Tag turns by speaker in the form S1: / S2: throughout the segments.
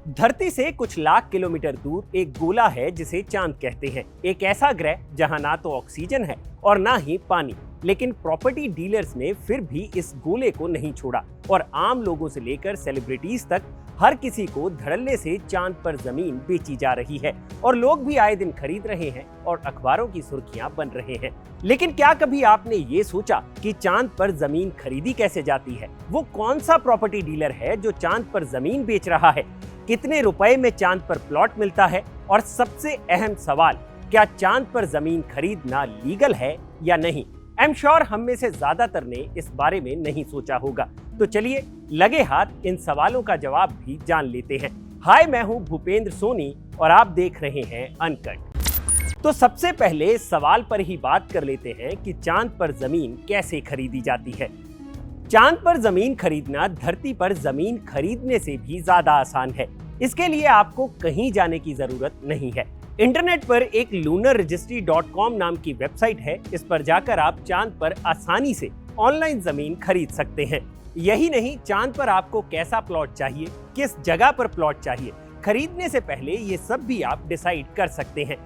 S1: धरती से कुछ लाख किलोमीटर दूर एक गोला है जिसे चांद कहते हैं। एक ऐसा ग्रह जहां ना तो ऑक्सीजन है और ना ही पानी, लेकिन प्रॉपर्टी डीलर्स ने फिर भी इस गोले को नहीं छोड़ा और आम लोगों से लेकर सेलिब्रिटीज तक हर किसी को धड़ल्ले से चांद पर जमीन बेची जा रही है और लोग भी आए दिन खरीद रहे हैं और अखबारों की सुर्खियां बन रहे हैं। लेकिन क्या कभी आपने ये सोचा कि चांद पर जमीन खरीदी कैसे जाती है? वो कौन सा प्रॉपर्टी डीलर है जो चांद पर जमीन बेच रहा है? कितने रुपए में चांद पर प्लॉट मिलता है? और सबसे अहम सवाल, क्या चांद पर जमीन खरीदना लीगल है या नहीं? आई एम श्योर हम में से ज्यादातर ने इस बारे में नहीं सोचा होगा। तो चलिए लगे हाथ इन सवालों का जवाब भी जान लेते हैं। हाय, मैं हूं भूपेंद्र सोनी और आप देख रहे हैं अनकट। तो सबसे पहले इस सवाल पर ही बात कर लेते हैं कि चांद पर जमीन कैसे खरीदी जाती है। चांद पर जमीन खरीदना धरती पर जमीन खरीदने से भी ज्यादा आसान है। इसके लिए आपको कहीं जाने की जरूरत नहीं है। इंटरनेट पर एक lunarregistry.com नाम की वेबसाइट है। इस पर जाकर आप चांद पर आसानी से ऑनलाइन जमीन खरीद सकते हैं। यही नहीं, चांद पर आपको कैसा प्लॉट चाहिए, किस जगह पर प्लॉट चाहिए, खरीदने से पहले ये सब भी आप डिसाइड कर सकते हैं।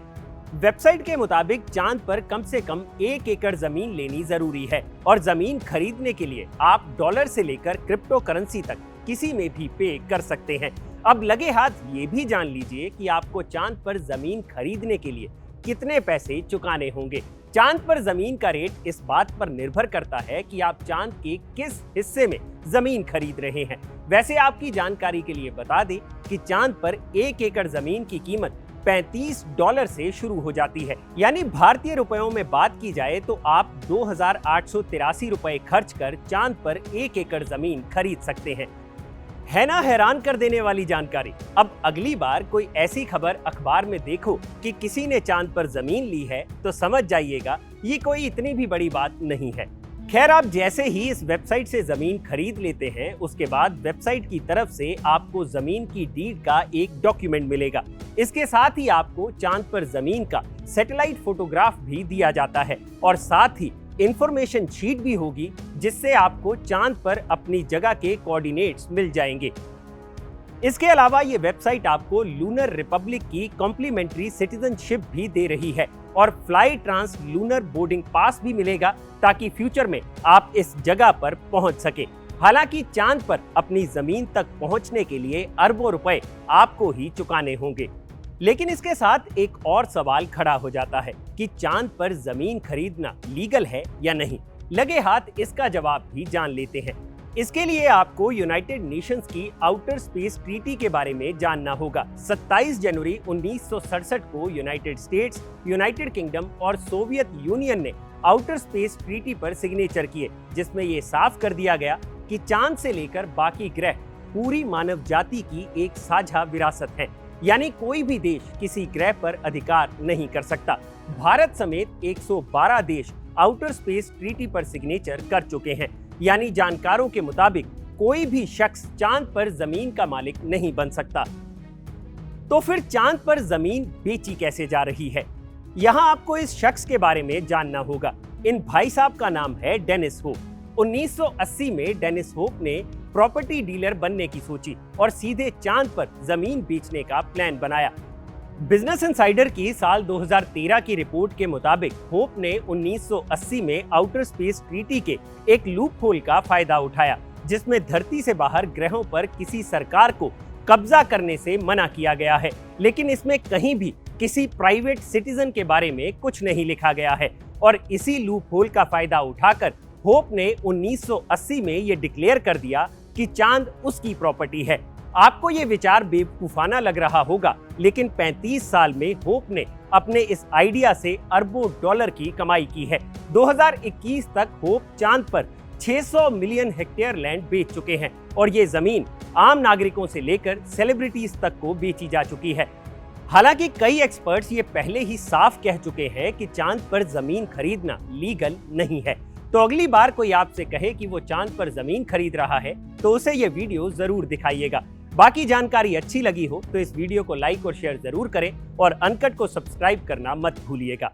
S1: वेबसाइट के मुताबिक चांद पर कम से कम 1 एकड़ जमीन लेनी जरूरी है और जमीन खरीदने के लिए आप डॉलर से लेकर क्रिप्टो करेंसी तक किसी में भी पे कर सकते हैं। अब लगे हाथ ये भी जान लीजिए कि आपको चांद पर जमीन खरीदने के लिए कितने पैसे चुकाने होंगे। चांद पर जमीन का रेट इस बात पर निर्भर करता है कि आप चांद के किस हिस्से में जमीन खरीद रहे हैं। वैसे आपकी जानकारी के लिए बता दें कि चांद पर 1 एकड़ जमीन की कीमत $35 से शुरू हो जाती है। यानी भारतीय रुपयों में बात की जाए तो आप 2,883 रुपए खर्च कर चांद पर 1 एकड़ जमीन खरीद सकते हैं। है ना हैरान कर देने वाली जानकारी। अब अगली बार कोई ऐसी खबर अखबार में देखो कि किसी ने चांद पर जमीन ली है तो समझ जाइएगा ये कोई इतनी भी बड़ी बात नहीं है। खैर, आप जैसे ही इस वेबसाइट से जमीन खरीद लेते हैं, उसके बाद वेबसाइट की तरफ से आपको जमीन की डीड का एक डॉक्यूमेंट मिलेगा। इसके साथ ही आपको चांद पर जमीन का सैटेलाइट फोटोग्राफ भी दिया जाता है और साथ ही इंफॉर्मेशन शीट भी होगी जिससे आपको चांद पर अपनी जगह के कोऑर्डिनेट्स मिल जाएंगे। इसके अलावा ये वेबसाइट आपको लूनर रिपब्लिक की कॉम्प्लीमेंट्री सिटीजनशिप भी दे रही है और fly trans lunar boarding pass भी मिलेगा ताकि फ्यूचर में आप इस जगह पर पहुंच सके। हालांकि चांद पर अपनी जमीन तक पहुंचने के लिए अरबों रुपए आपको ही चुकाने होंगे। लेकिन इसके साथ एक और सवाल खड़ा हो जाता है कि चांद पर जमीन खरीदना लीगल है या नहीं। लगे हाथ इसका जवाब भी जान लेते हैं। इसके लिए आपको यूनाइटेड नेशंस की आउटर स्पेस ट्रीटी के बारे में जानना होगा। 27 जनवरी 1967 को यूनाइटेड स्टेट्स, यूनाइटेड किंगडम और सोवियत यूनियन ने आउटर स्पेस ट्रीटी पर सिग्नेचर किए, जिसमें ये साफ कर दिया गया कि चांद से लेकर बाकी ग्रह पूरी मानव जाति की एक साझा विरासत है। यानी कोई भी देश किसी ग्रह पर अधिकार नहीं कर सकता। भारत समेत 112 देश आउटर स्पेस ट्रीटी पर सिग्नेचर कर चुके हैं। यानी जानकारों के मुताबिक कोई भी शख्स चांद पर जमीन का मालिक नहीं बन सकता। तो फिर चांद पर जमीन बेची कैसे जा रही है? यहाँ आपको इस शख्स के बारे में जानना होगा। इन भाई साहब का नाम है डेनिस होप। 1980 में डेनिस होप ने प्रॉपर्टी डीलर बनने की सोची और सीधे चांद पर जमीन बेचने का प्लान बनाया। बिजनेस इनसाइडर की साल 2013 की रिपोर्ट के मुताबिक होप ने 1980 में आउटर स्पेस ट्रीटी के एक लूप होल का फायदा उठाया, जिसमें धरती से बाहर ग्रहों पर किसी सरकार को कब्जा करने से मना किया गया है। लेकिन इसमें कहीं भी किसी प्राइवेट सिटीजन के बारे में कुछ नहीं लिखा गया है और इसी लूप होल का फायदा उठाकर होप ने 1980 में ये डिक्लेयर कर दिया कि चांद उसकी प्रॉपर्टी है। आपको ये विचार बेवकूफाना लग रहा होगा, लेकिन 35 साल में होप ने अपने इस आइडिया से अरबों डॉलर की कमाई की है। 2021 तक होप चांद पर 600 मिलियन हेक्टेयर लैंड बेच चुके हैं और ये जमीन आम नागरिकों से लेकर सेलिब्रिटीज तक को बेची जा चुकी है। हालांकि कई एक्सपर्ट्स ये पहले ही साफ कह चुके हैं कि चांद पर जमीन खरीदना लीगल नहीं है। तो अगली बार कोई आपसे कहे कि वो चांद पर जमीन खरीद रहा है तो उसे ये वीडियो जरूर दिखाइएगा। बाकी जानकारी अच्छी लगी हो तो इस वीडियो को लाइक और शेयर जरूर करें और अनकट को सब्सक्राइब करना मत भूलिएगा।